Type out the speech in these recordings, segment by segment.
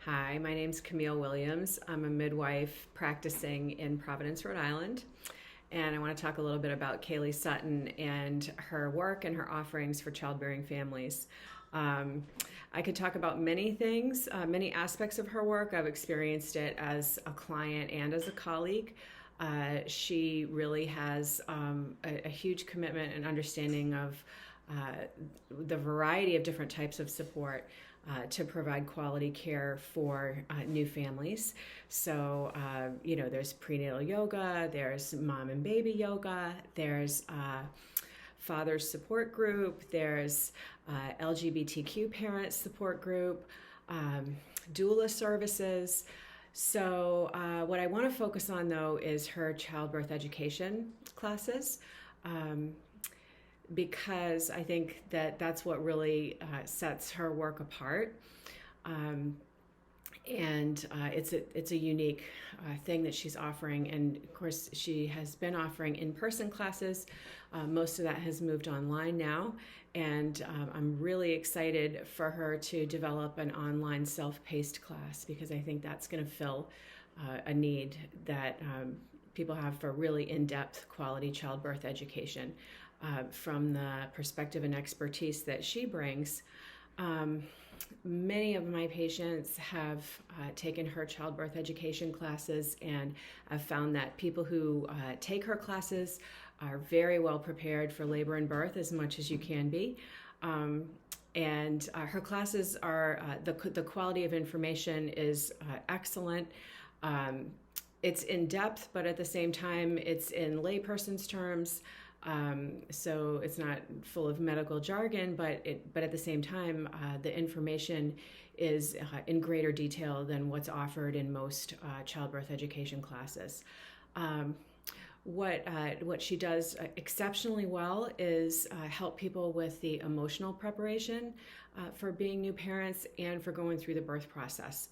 Hi, my name's Camille Williams. I'm a midwife practicing in Providence, Rhode Island. And I want to talk a little bit about Kaylee Sutton and her work and her offerings for childbearing families. Um, I could talk about many things, many aspects of her work. I've experienced it as a client and as a colleague. She really has a huge commitment and understanding of the variety of different types of support to provide quality care for new families. So, there's prenatal yoga, there's mom and baby yoga, there's father's support group, there's LGBTQ parents support group, doula services. So what I want to focus on, though, is her childbirth education classes. Because I think that that's what really sets her work apart. It's a unique thing that she's offering. And of course, she has been offering in-person classes. Most of that has moved online now. And I'm really excited for her to develop an online self-paced class because I think that's going to fill a need that people have for really in-depth quality childbirth education. From the perspective and expertise that she brings. Many of my patients have taken her childbirth education classes, and I've found that people who take her classes are very well prepared for labor and birth as much as you can be. And her classes are, the quality of information is excellent. It's in depth, but at the same time, it's in layperson's terms. So it's not full of medical jargon, but at the same time, the information is in greater detail than what's offered in most childbirth education classes. What she does exceptionally well is help people with the emotional preparation for being new parents and for going through the birth process.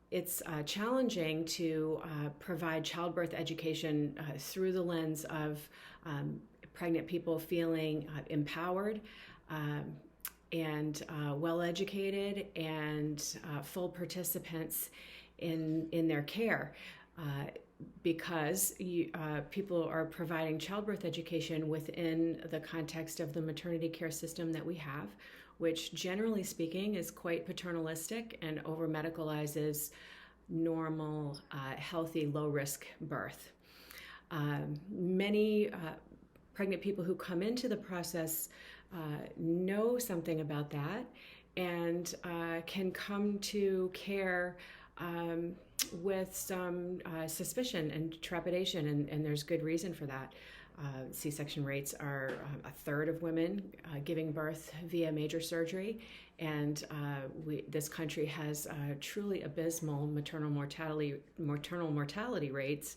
It's challenging to provide childbirth education through the lens of pregnant people feeling empowered and well-educated and full participants in their care because people are providing childbirth education within the context of the maternity care system that we have, which generally speaking is quite paternalistic and over-medicalizes normal, healthy, low-risk birth. Many pregnant people who come into the process know something about that and can come to care with some suspicion and trepidation, and there's good reason for that. C-section rates are a third of women giving birth via major surgery, and this country has truly abysmal maternal mortality rates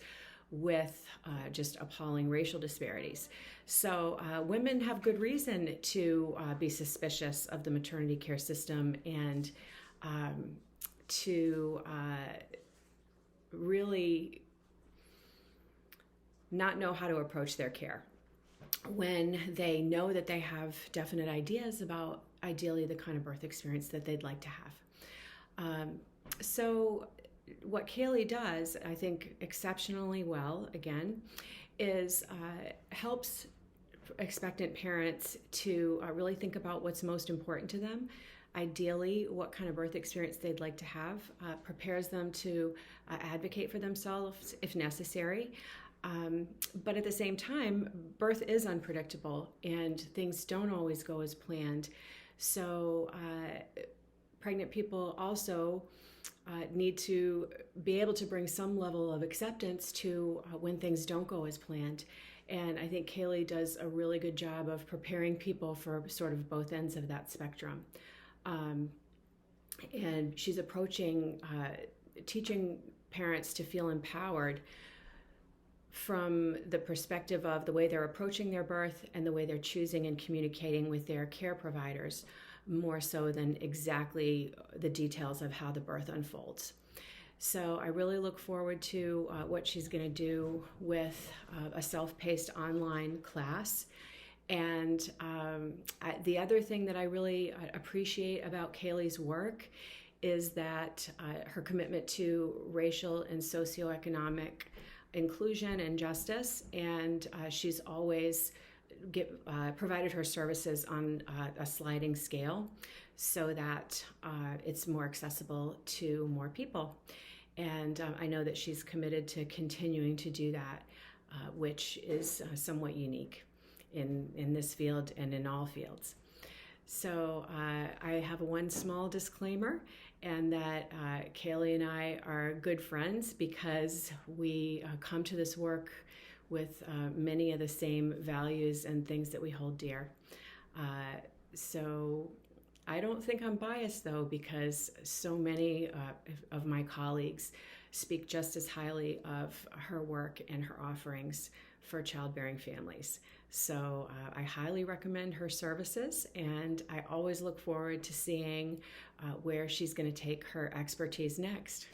with just appalling racial disparities. So women have good reason to be suspicious of the maternity care system and to really not know how to approach their care when they know that they have definite ideas about ideally the kind of birth experience that they'd like to have. So what Kaylee does, I think exceptionally well, again, is helps expectant parents to really think about what's most important to them, ideally what kind of birth experience they'd like to have, prepares them to advocate for themselves if necessary. But at the same time, birth is unpredictable and things don't always go as planned. So pregnant people also need to be able to bring some level of acceptance to when things don't go as planned. And I think Kaylee does a really good job of preparing people for sort of both ends of that spectrum. And she's approaching teaching parents to feel empowered from the perspective of the way they're approaching their birth and the way they're choosing and communicating with their care providers, more so than exactly the details of how the birth unfolds. So I really look forward to what she's going to do with a self-paced online class. And the other thing that I really appreciate about Kaylee's work is that her commitment to racial and socioeconomic inclusion and justice, and she's always provided her services on a sliding scale so that it's more accessible to more people. And I know that she's committed to continuing to do that, which is somewhat unique in this field and in all fields. So I have one small disclaimer, and that Kaylee and I are good friends because we come to this work with many of the same values and things that we hold dear. So I don't think I'm biased, though, because so many of my colleagues speak just as highly of her work and her offerings for childbearing families. So I highly recommend her services, and I always look forward to seeing where she's going to take her expertise next.